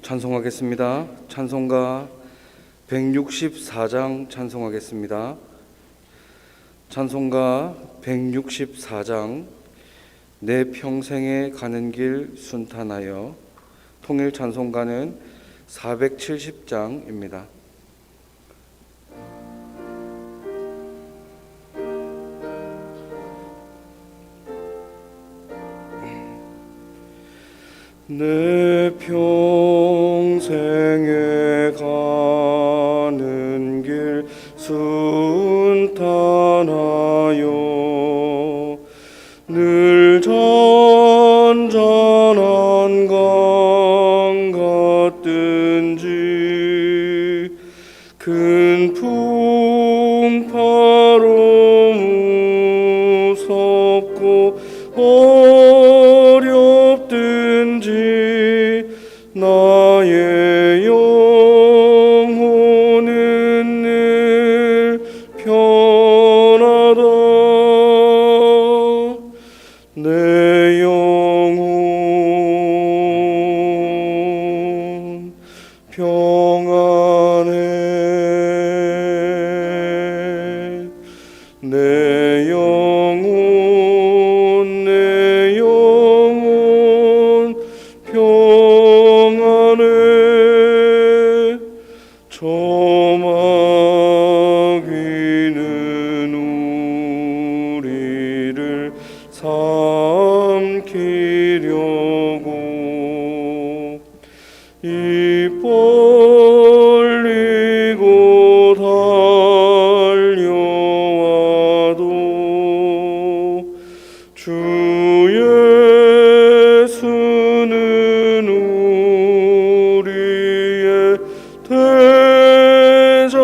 찬송하겠습니다. 찬송가 164장 찬송하겠습니다. 찬송가 164장 내 평생에 가는 길 순탄하여. 통일 찬송가는 470장입니다. 내 평생에 가는 길 순탄하여 늘 잔잔한 강 같든지 큰 풍파로 무섭고 어렵든지 나의 영혼은 늘 편하다. 내 영혼 평안해. 내 영혼 평안해. 저 마귀는 우리를 삼키려고 입 벌리고 달려와도 주 예수는 우리의 대장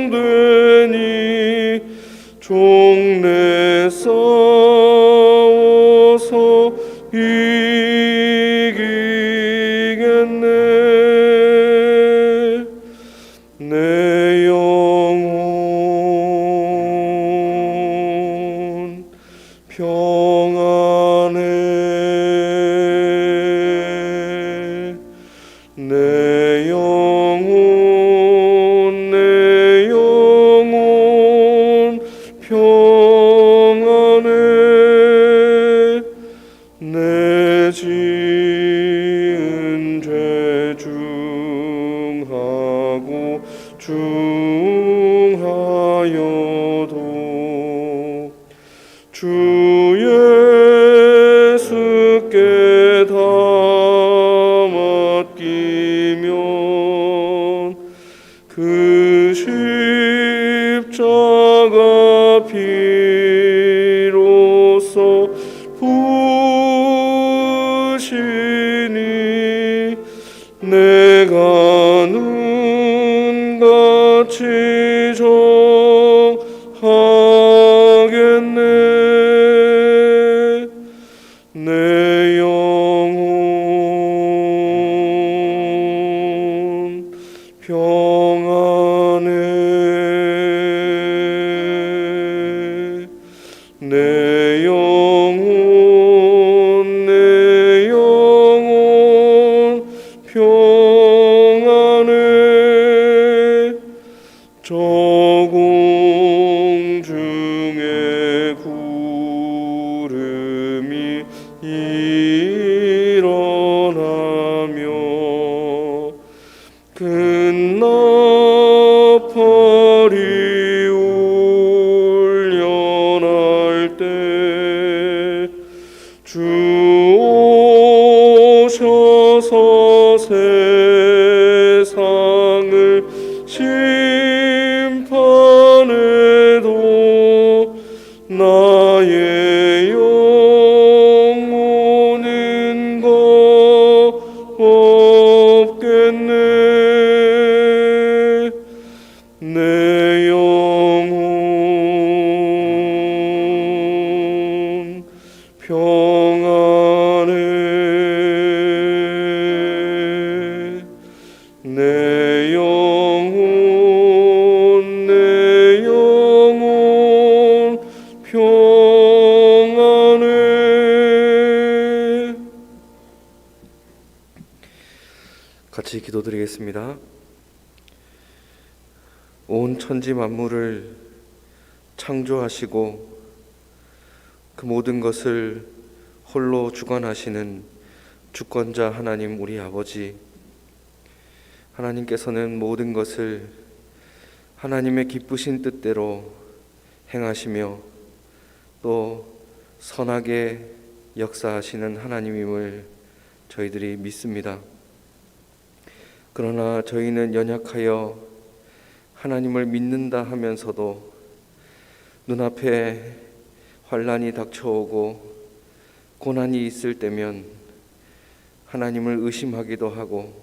되니 종래 싸워서 이기겠네. 내 영혼 평안해. 내 영혼 평안해. 내 지은 죄 중하고 중하여도 주 예수께 다 맡기면 그 십자가 피로써 부으시니 내가 눈같이 정하겠네. 내 영혼 평안해. 내 영혼 평안해. 저 공중에 구름이 일어나며 큰 나팔이 울려날 때 주 오셔서 세상을 심판해도 나의 영혼은 없겠네. 내 영혼 평안해. 내 영혼 평안해. 같이 기도드리겠습니다. 온 천지 만물을 창조하시고 그 모든 것을 홀로 주관하시는 주권자 하나님 우리 아버지, 하나님께서는 모든 것을 하나님의 기쁘신 뜻대로 행하시며 또 선하게 역사하시는 하나님임을 저희들이 믿습니다. 그러나 저희는 연약하여 하나님을 믿는다 하면서도 눈앞에 환난이 닥쳐오고 고난이 있을 때면 하나님을 의심하기도 하고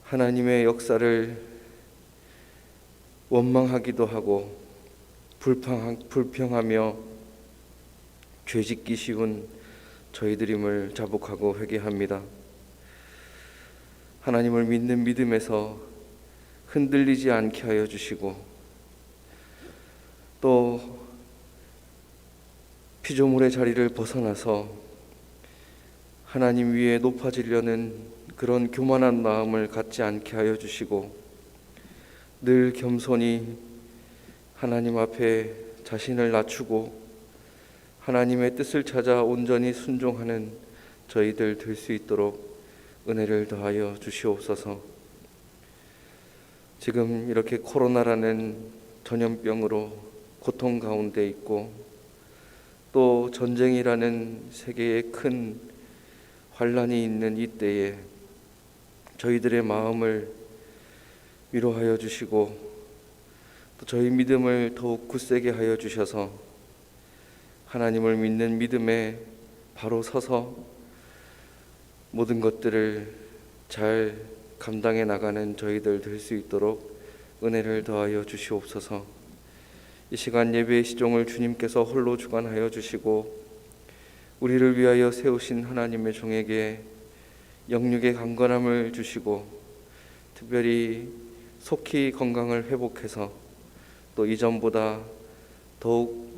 하나님의 역사를 원망하기도 하고 불평하며 죄짓기 쉬운 저희들임을 자복하고 회개합니다. 하나님을 믿는 믿음에서 흔들리지 않게 하여 주시고 또 피조물의 자리를 벗어나서 하나님 위에 높아지려는 그런 교만한 마음을 갖지 않게 하여 주시고 늘 겸손히 하나님 앞에 자신을 낮추고 하나님의 뜻을 찾아 온전히 순종하는 저희들 될 수 있도록 은혜를 더하여 주시옵소서. 지금 이렇게 코로나라는 전염병으로 고통 가운데 있고 또 전쟁이라는 세계의 큰 환난이 있는 이때에 저희들의 마음을 위로하여 주시고 또 저희 믿음을 더욱 굳세게 하여 주셔서 하나님을 믿는 믿음에 바로 서서 모든 것들을 잘 감당해 나가는 저희들 될 수 있도록 은혜를 더하여 주시옵소서. 이 시간 예배의 시종을 주님께서 홀로 주관하여 주시고 우리를 위하여 세우신 하나님의 종에게 영육의 강건함을 주시고 특별히 속히 건강을 회복해서 또 이전보다 더욱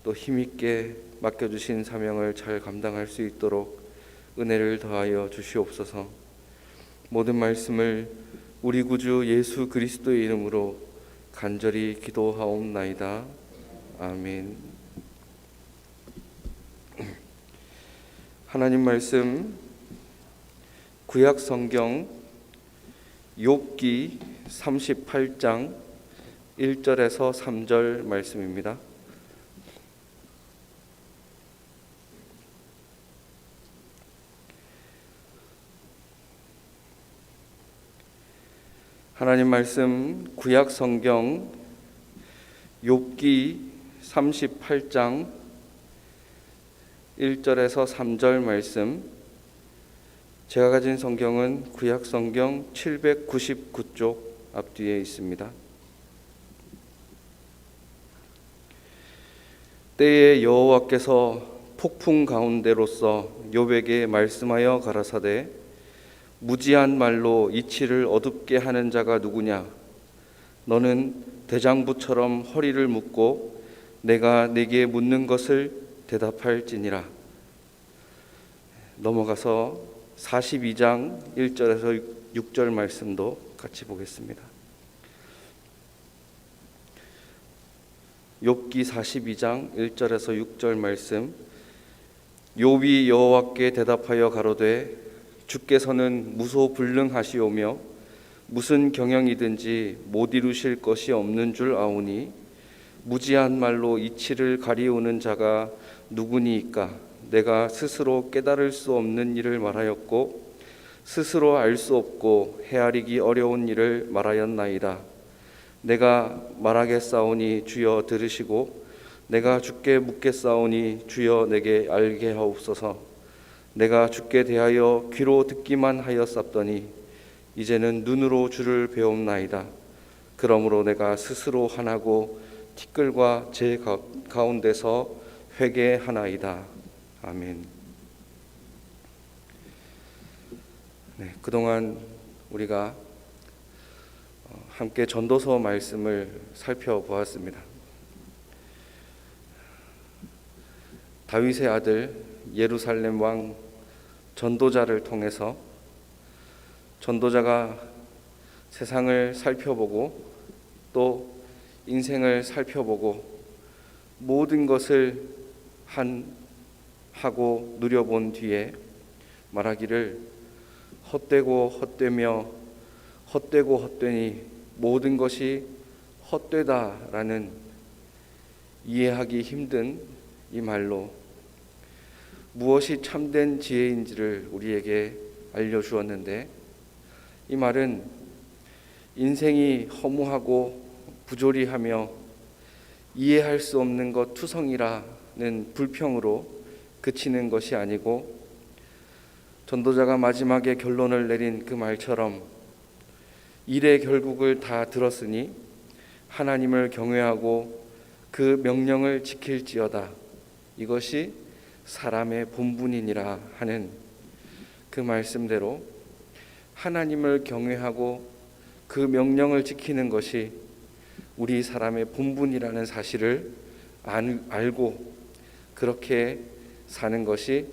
또 힘있게 맡겨주신 사명을 잘 감당할 수 있도록 은혜를 더하여 주시옵소서. 모든 말씀을 우리 구주 예수 그리스도의 이름으로 간절히 기도하옵나이다. 아멘. 하나님 말씀 구약 성경 욥기 38장 1절에서 3절 말씀입니다. 하나님 말씀 구약 성경 욥기 38장 1절에서 3절 말씀, 제가 가진 성경은 구약 성경 799쪽 앞뒤에 있습니다. 때에 여호와께서 폭풍 가운데로서 욥에게 말씀하여 가라사대 무지한 말로 이치를 어둡게 하는 자가 누구냐? 너는 대장부처럼 허리를 묶고 내가 네게 묻는 것을 대답할지니라. 넘어가서 42장 1절에서 6절 말씀도 같이 보겠습니다. 욥기 42장 1절에서 6절 말씀. 욥이 여호와께 대답하여 가로되 주께서는 무소불능하시오며 무슨 경영이든지 못 이루실 것이 없는 줄 아오니 무지한 말로 이치를 가리우는 자가 누구니이까? 내가 스스로 깨달을 수 없는 일을 말하였고 스스로 알 수 없고 헤아리기 어려운 일을 말하였나이다. 내가 말하겠사오니 주여 들으시고 내가 주께 묻겠사오니 주여 내게 알게 하옵소서. 내가 주께 대하여 귀로 듣기만 하였사더니 이제는 눈으로 주를 배옵나이다. 그러므로 내가 스스로 화나고 티끌과 제 가운데서 회개하나이다. 아멘. 그동안 우리가 함께 전도서 말씀을 살펴보았습니다. 다윗의 아들 예루살렘 왕 전도자를 통해서 전도자가 세상을 살펴보고 또 인생을 살펴보고 모든 것을 하고 누려본 뒤에 말하기를 헛되고 헛되며 헛되고 헛되니 모든 것이 헛되다라는 이해하기 힘든 이 말로 무엇이 참된 지혜인지를 우리에게 알려주었는데, 이 말은 인생이 허무하고 부조리하며 이해할 수 없는 것 투성이라는 불평으로 그치는 것이 아니고, 전도자가 마지막에 결론을 내린 그 말처럼 일의 결국을 다 들었으니 하나님을 경외하고 그 명령을 지킬지어다, 이것이 사람의 본분이니라 하는 그 말씀대로 하나님을 경외하고 그 명령을 지키는 것이 우리 사람의 본분이라는 사실을 알고 그렇게 사는 것이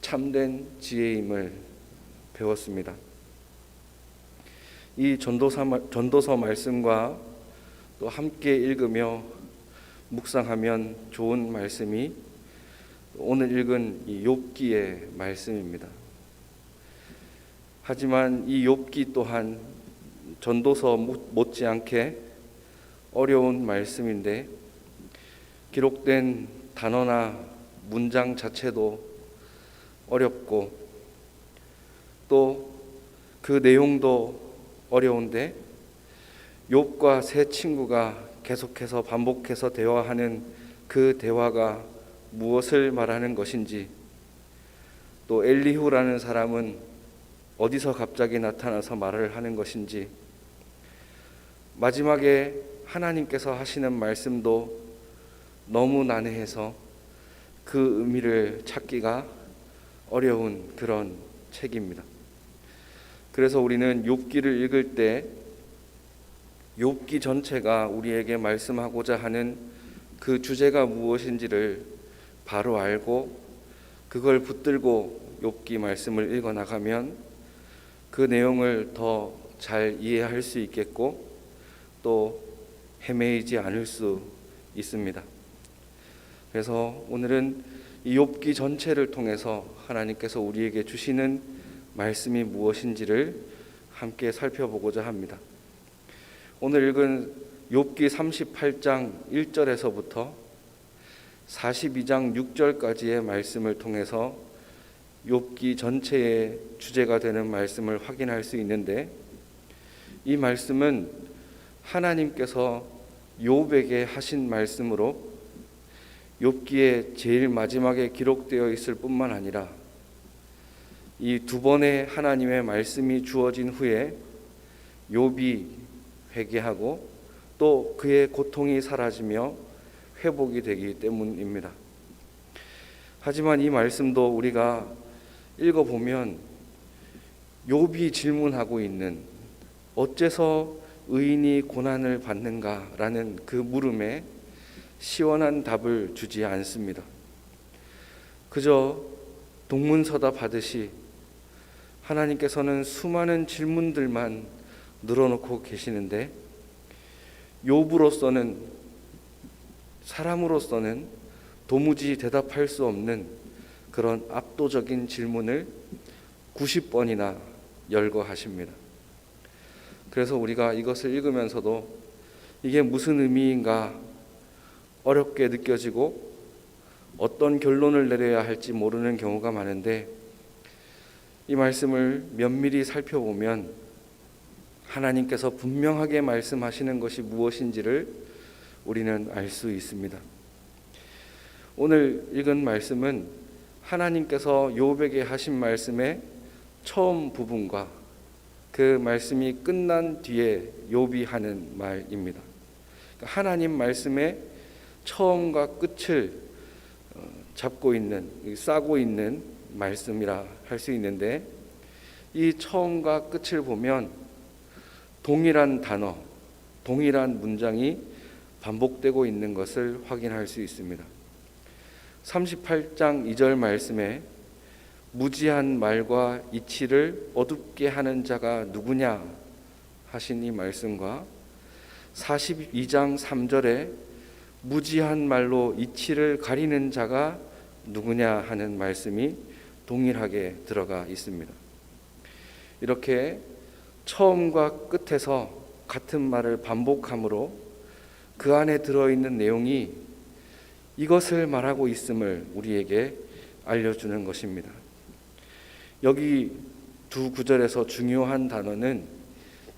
참된 지혜임을 배웠습니다. 이 전도서 말씀과 또 함께 읽으며 묵상하면 좋은 말씀이 오늘 읽은 이 욥기의 말씀입니다. 하지만 이 욥기 또한 전도서 못지않게 어려운 말씀인데, 기록된 단어나 문장 자체도 어렵고 또 그 내용도 어려운데, 욥과 세 친구가 계속해서 반복해서 대화하는 그 대화가 무엇을 말하는 것인지, 또 엘리후라는 사람은 어디서 갑자기 나타나서 말을 하는 것인지, 마지막에 하나님께서 하시는 말씀도 너무 난해해서 그 의미를 찾기가 어려운 그런 책입니다. 그래서 우리는 욥기를 읽을 때 욥기 전체가 우리에게 말씀하고자 하는 그 주제가 무엇인지를 바로 알고 그걸 붙들고 욥기 말씀을 읽어 나가면 그 내용을 더 잘 이해할 수 있겠고 또 헤매이지 않을 수 있습니다. 그래서 오늘은 이 욥기 전체를 통해서 하나님께서 우리에게 주시는 말씀이 무엇인지를 함께 살펴보고자 합니다. 오늘 읽은 욥기 38장 1절에서부터 42장 6절까지의 말씀을 통해서 욥기 전체의 주제가 되는 말씀을 확인할 수 있는데, 이 말씀은 하나님께서 욥에게 하신 말씀으로 욥기의 제일 마지막에 기록되어 있을 뿐만 아니라 이 두 번의 하나님의 말씀이 주어진 후에 욥이 회개하고 또 그의 고통이 사라지며 회복이 되기 때문입니다. 하지만 이 말씀도 우리가 읽어보면 욥이 질문하고 있는 어째서 의인이 고난을 받는가라는 그 물음에 시원한 답을 주지 않습니다. 그저 동문서답 하듯이 하나님께서는 수많은 질문들만 늘어놓고 계시는데, 욥으로서는, 사람으로서는 도무지 대답할 수 없는 그런 압도적인 질문을 90번이나 열거하십니다. 그래서 우리가 이것을 읽으면서도 이게 무슨 의미인가 어렵게 느껴지고 어떤 결론을 내려야 할지 모르는 경우가 많은데, 이 말씀을 면밀히 살펴보면 하나님께서 분명하게 말씀하시는 것이 무엇인지를 우리는 알 수 있습니다. 오늘 읽은 말씀은 하나님께서 욥에게 하신 말씀의 처음 부분과 그 말씀이 끝난 뒤에 욥이 하는 말입니다. 하나님 말씀의 처음과 끝을 잡고 있는, 싸고 있는 말씀이라 할 수 있는데, 이 처음과 끝을 보면 동일한 단어, 동일한 문장이 반복되고 있는 것을 확인할 수 있습니다. 38장 2절 말씀에 무지한 말과 이치를 어둡게 하는 자가 누구냐 하신 이 말씀과 42장 3절에 무지한 말로 이치를 가리는 자가 누구냐 하는 말씀이 동일하게 들어가 있습니다. 이렇게 처음과 끝에서 같은 말을 반복함으로 그 안에 들어있는 내용이 이것을 말하고 있음을 우리에게 알려주는 것입니다. 여기 두 구절에서 중요한 단어는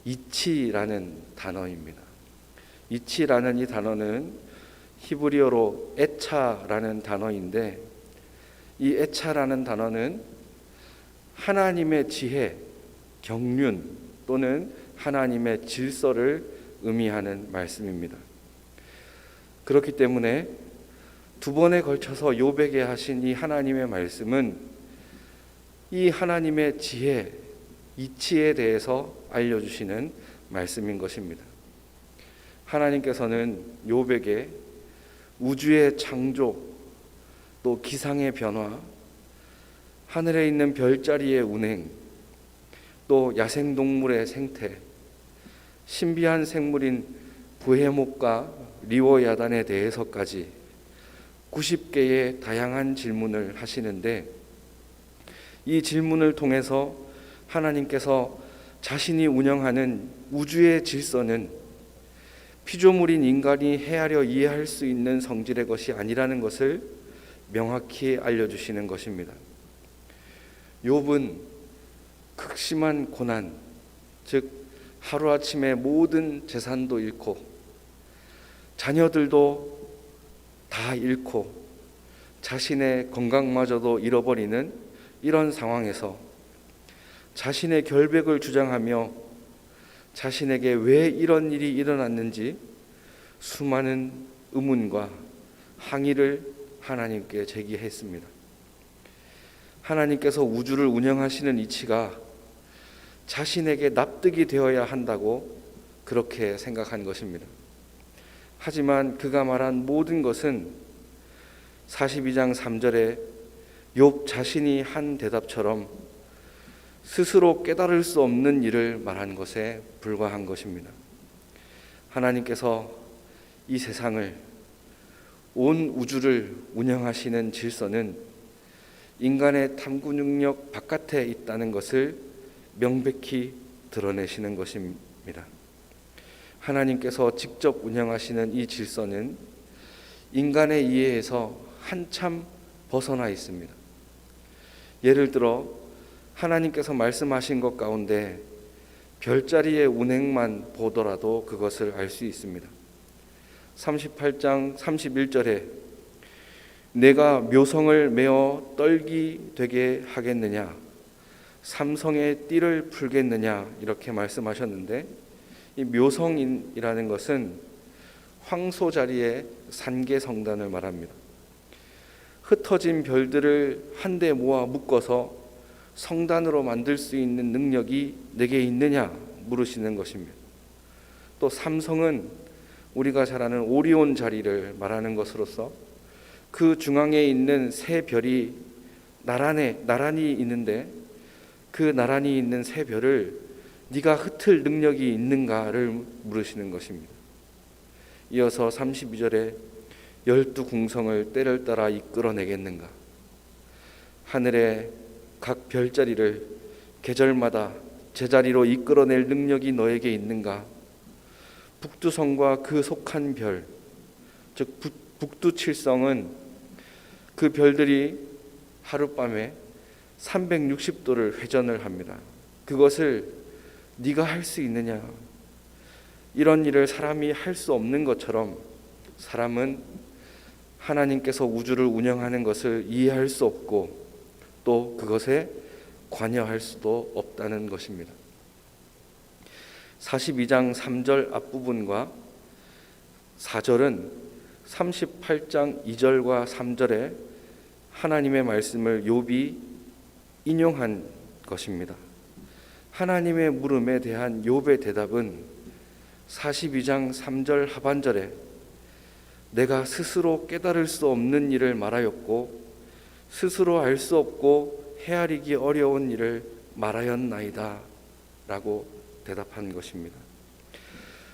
이치라는 단어입니다. 이치라는 이 단어는 히브리어로 에차라는 단어인데, 이 에차라는 단어는 하나님의 지혜, 경륜 또는 하나님의 질서를 의미하는 말씀입니다. 그렇기 때문에 두 번에 걸쳐서 욥에게 하신 이 하나님의 말씀은 이 하나님의 지혜, 이치에 대해서 알려주시는 말씀인 것입니다. 하나님께서는 욥에게 우주의 창조, 또 기상의 변화, 하늘에 있는 별자리의 운행, 또 야생동물의 생태, 신비한 생물인 브헤목과 리워야단에 대해서까지 90개의 다양한 질문을 하시는데, 이 질문을 통해서 하나님께서 자신이 운영하는 우주의 질서는 피조물인 인간이 헤아려 이해할 수 있는 성질의 것이 아니라는 것을 명확히 알려주시는 것입니다. 욥은 극심한 고난, 즉 하루아침에 모든 재산도 잃고 자녀들도 다 잃고 자신의 건강마저도 잃어버리는 이런 상황에서 자신의 결백을 주장하며 자신에게 왜 이런 일이 일어났는지 수많은 의문과 항의를 하나님께 제기했습니다. 하나님께서 우주를 운영하시는 이치가 자신에게 납득이 되어야 한다고 그렇게 생각한 것입니다. 하지만 그가 말한 모든 것은 42장 3절에 욥 자신이 한 대답처럼 스스로 깨달을 수 없는 일을 말한 것에 불과한 것입니다. 하나님께서 이 세상을, 온 우주를 운영하시는 질서는 인간의 탐구 능력 바깥에 있다는 것을 명백히 드러내시는 것입니다. 하나님께서 직접 운영하시는 이 질서는 인간의 이해에서 한참 벗어나 있습니다. 예를 들어 하나님께서 말씀하신 것 가운데 별자리의 운행만 보더라도 그것을 알 수 있습니다. 38장 31절에 내가 묘성을 메어 떨기 되게 하겠느냐, 삼성의 띠를 풀겠느냐, 이렇게 말씀하셨는데, 이 묘성이라는 것은 황소 자리의 산계 성단을 말합니다. 흩어진 별들을 한데 모아 묶어서 성단으로 만들 수 있는 능력이 내게 있느냐 물으시는 것입니다. 또 삼성은 우리가 잘 아는 오리온 자리를 말하는 것으로서 그 중앙에 있는 세 별이 나란히 있는데, 그 나란히 있는 세 별을 네가 흩을 능력이 있는가를 물으시는 것입니다. 이어서 32절에 12궁성을 때를 따라 이끌어내겠는가, 하늘의 각 별자리를 계절마다 제자리로 이끌어낼 능력이 너에게 있는가, 북두성과 그 속한 별, 즉 북두칠성은 그 별들이 하룻밤에 360도를 회전을 합니다. 그것을 네가 할 수 있느냐? 이런 일을 사람이 할 수 없는 것처럼 사람은 하나님께서 우주를 운영하는 것을 이해할 수 없고 또 그것에 관여할 수도 없다는 것입니다. 42장 3절 앞부분과 4절은 38장 2절과 3절에 하나님의 말씀을 욥이 인용한 것입니다. 하나님의 물음에 대한 욥의 대답은 42장 3절 하반절에 내가 스스로 깨달을 수 없는 일을 말하였고 스스로 알 수 없고 헤아리기 어려운 일을 말하였나이다 라고 대답한 것입니다.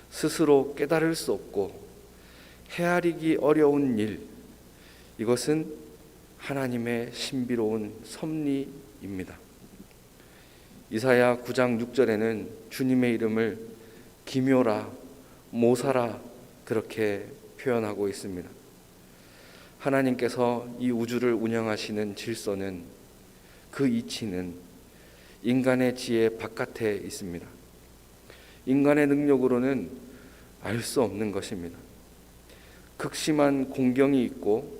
스스로 깨달을 수 없고 헤아리기 어려운 일, 이것은 하나님의 신비로운 섭리입니다. 이사야 9장 6절에는 주님의 이름을 기묘라, 모사라 그렇게 표현하고 있습니다. 하나님께서 이 우주를 운영하시는 질서는, 그 이치는 인간의 지혜 바깥에 있습니다. 인간의 능력으로는 알 수 없는 것입니다. 극심한 공경이 있고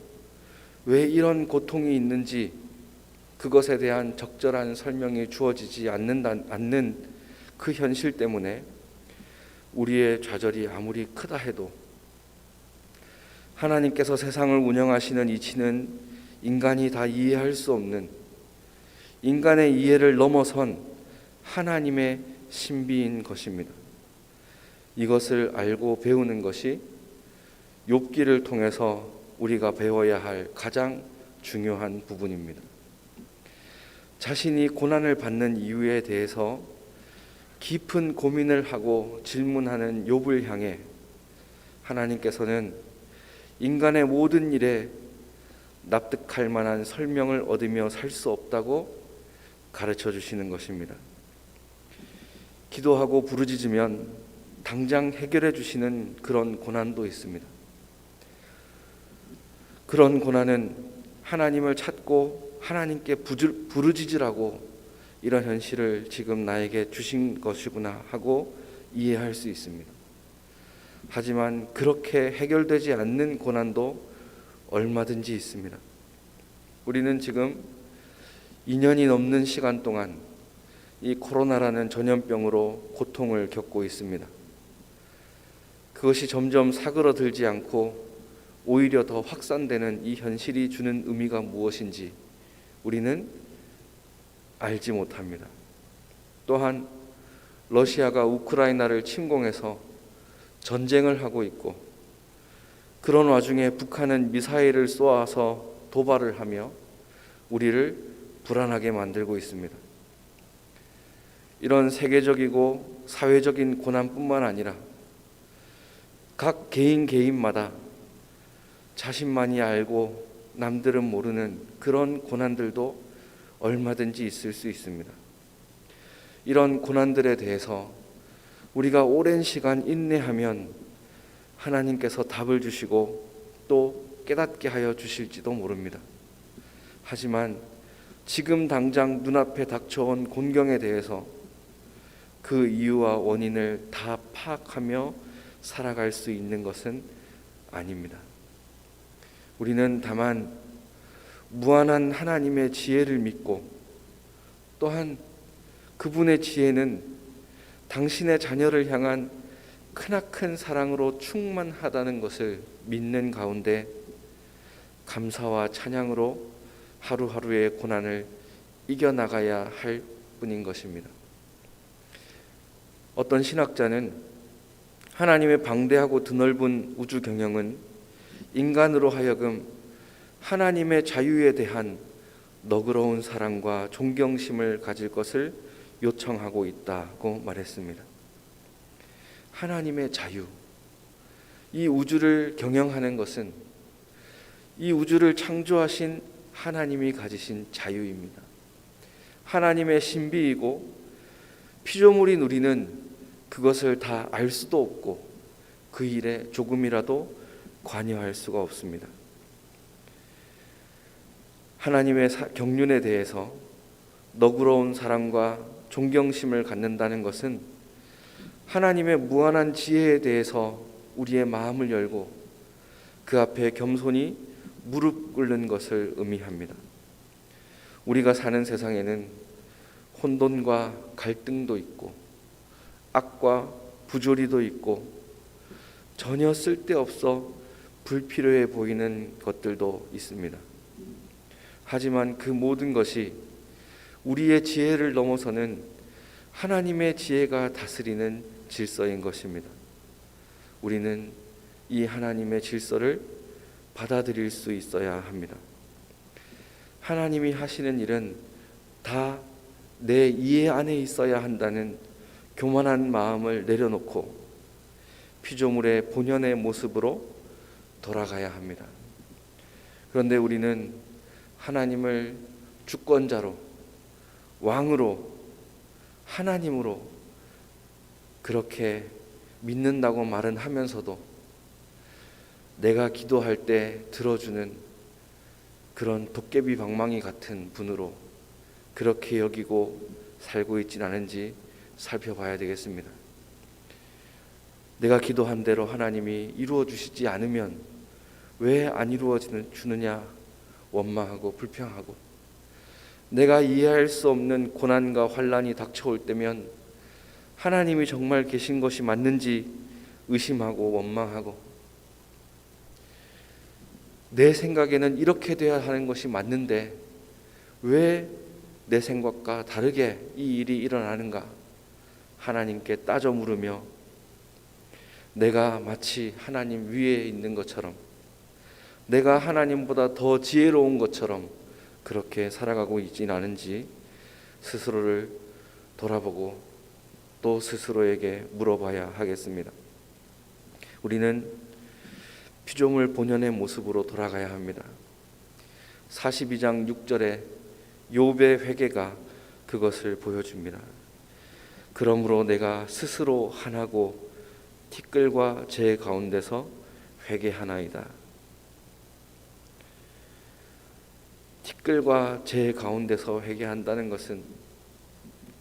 왜 이런 고통이 있는지 그것에 대한 적절한 설명이 주어지지 않는 그 현실 때문에 우리의 좌절이 아무리 크다 해도 하나님께서 세상을 운영하시는 이치는 인간이 다 이해할 수 없는, 인간의 이해를 넘어선 하나님의 신비인 것입니다. 이것을 알고 배우는 것이 욥기를 통해서 우리가 배워야 할 가장 중요한 부분입니다. 자신이 고난을 받는 이유에 대해서 깊은 고민을 하고 질문하는 욥을 향해 하나님께서는 인간의 모든 일에 납득할 만한 설명을 얻으며 살 수 없다고 가르쳐 주시는 것입니다. 기도하고 부르짖으면 당장 해결해 주시는 그런 고난도 있습니다. 그런 고난은 하나님을 찾고 하나님께 부르짖으라고 이런 현실을 지금 나에게 주신 것이구나 하고 이해할 수 있습니다. 하지만 그렇게 해결되지 않는 고난도 얼마든지 있습니다. 우리는 지금 2년이 넘는 시간 동안 이 코로나라는 전염병으로 고통을 겪고 있습니다. 그것이 점점 사그러들지 않고 오히려 더 확산되는 이 현실이 주는 의미가 무엇인지 우리는 알지 못합니다. 또한 러시아가 우크라이나를 침공해서 전쟁을 하고 있고, 그런 와중에 북한은 미사일을 쏘아서 도발을 하며 우리를 불안하게 만들고 있습니다. 이런 세계적이고 사회적인 고난뿐만 아니라 각 개인마다 자신만이 알고 남들은 모르는 그런 고난들도 얼마든지 있을 수 있습니다. 이런 고난들에 대해서 우리가 오랜 시간 인내하면 하나님께서 답을 주시고 또 깨닫게 하여 주실지도 모릅니다. 하지만 지금 당장 눈앞에 닥쳐온 곤경에 대해서 그 이유와 원인을 다 파악하며 살아갈 수 있는 것은 아닙니다. 우리는 다만 무한한 하나님의 지혜를 믿고, 또한 그분의 지혜는 당신의 자녀를 향한 크나큰 사랑으로 충만하다는 것을 믿는 가운데 감사와 찬양으로 하루하루의 고난을 이겨나가야 할 뿐인 것입니다. 어떤 신학자는 하나님의 방대하고 드넓은 우주 경영은 인간으로 하여금 하나님의 자유에 대한 너그러운 사랑과 존경심을 가질 것을 요청하고 있다고 말했습니다. 하나님의 자유, 이 우주를 경영하는 것은 이 우주를 창조하신 하나님이 가지신 자유입니다. 하나님의 신비이고 피조물인 우리는 그것을 다 알 수도 없고 그 일에 조금이라도 관여할 수가 없습니다. 하나님의 경륜에 대해서 너그러운 사랑과 존경심을 갖는다는 것은 하나님의 무한한 지혜에 대해서 우리의 마음을 열고 그 앞에 겸손히 무릎 꿇는 것을 의미합니다. 우리가 사는 세상에는 혼돈과 갈등도 있고 악과 부조리도 있고 전혀 쓸데없어 불필요해 보이는 것들도 있습니다. 하지만 그 모든 것이 우리의 지혜를 넘어서는 하나님의 지혜가 다스리는 질서인 것입니다. 우리는 이 하나님의 질서를 받아들일 수 있어야 합니다. 하나님이 하시는 일은 다 내 이해 안에 있어야 한다는 교만한 마음을 내려놓고 피조물의 본연의 모습으로 돌아가야 합니다. 그런데 우리는 하나님을 주권자로, 왕으로, 하나님으로 그렇게 믿는다고 말은 하면서도 내가 기도할 때 들어주는 그런 도깨비 방망이 같은 분으로 그렇게 여기고 살고 있진 않은지 살펴봐야 되겠습니다. 내가 기도한 대로 하나님이 이루어 주시지 않으면 왜 안 이루어 주느냐 원망하고 불평하고, 내가 이해할 수 없는 고난과 환난이 닥쳐올 때면 하나님이 정말 계신 것이 맞는지 의심하고 원망하고, 내 생각에는 이렇게 돼야 하는 것이 맞는데 왜 내 생각과 다르게 이 일이 일어나는가 하나님께 따져 물으며 내가 마치 하나님 위에 있는 것처럼, 내가 하나님보다 더 지혜로운 것처럼 그렇게 살아가고 있지는 않은지 스스로를 돌아보고 또 스스로에게 물어봐야 하겠습니다. 우리는 피조물 본연의 모습으로 돌아가야 합니다. 42장 6절에 욥의 회개가 그것을 보여줍니다. 그러므로 내가 스스로 한하고 티끌과 재 가운데서 회개하나이다. 티끌과 재 가운데서 회개한다는 것은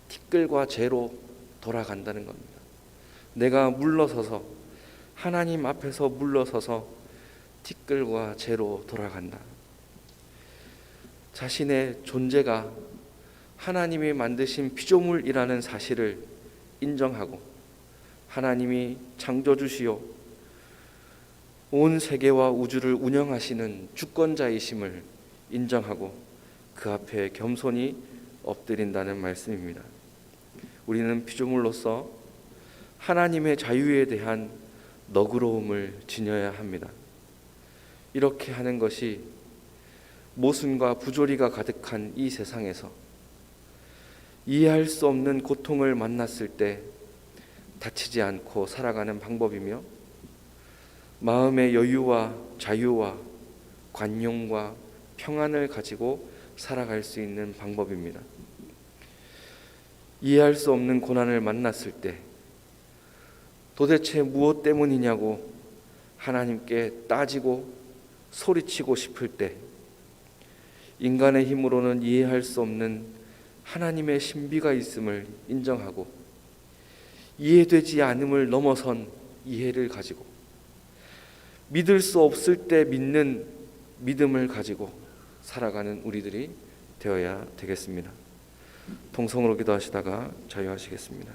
티끌과 재로 돌아간다는 겁니다. 내가 물러서서, 하나님 앞에서 물러서서 티끌과 재로 돌아간다. 자신의 존재가 하나님이 만드신 피조물이라는 사실을 인정하고 하나님이 창조주시오 온 세계와 우주를 운영하시는 주권자이심을 인정하고 그 앞에 겸손히 엎드린다는 말씀입니다. 우리는 피조물로서 하나님의 자유에 대한 너그러움을 지녀야 합니다. 이렇게 하는 것이 모순과 부조리가 가득한 이 세상에서 이해할 수 없는 고통을 만났을 때 다치지 않고 살아가는 방법이며, 마음의 여유와 자유와 관용과 평안을 가지고 살아갈 수 있는 방법입니다. 이해할 수 없는 고난을 만났을 때 도대체 무엇 때문이냐고 하나님께 따지고 소리치고 싶을 때 인간의 힘으로는 이해할 수 없는 하나님의 신비가 있음을 인정하고 이해되지 않음을 넘어선 이해를 가지고 믿을 수 없을 때 믿는 믿음을 가지고 살아가는 우리들이 되어야 되겠습니다. 통성으로 기도하시다가 자유하시겠습니다.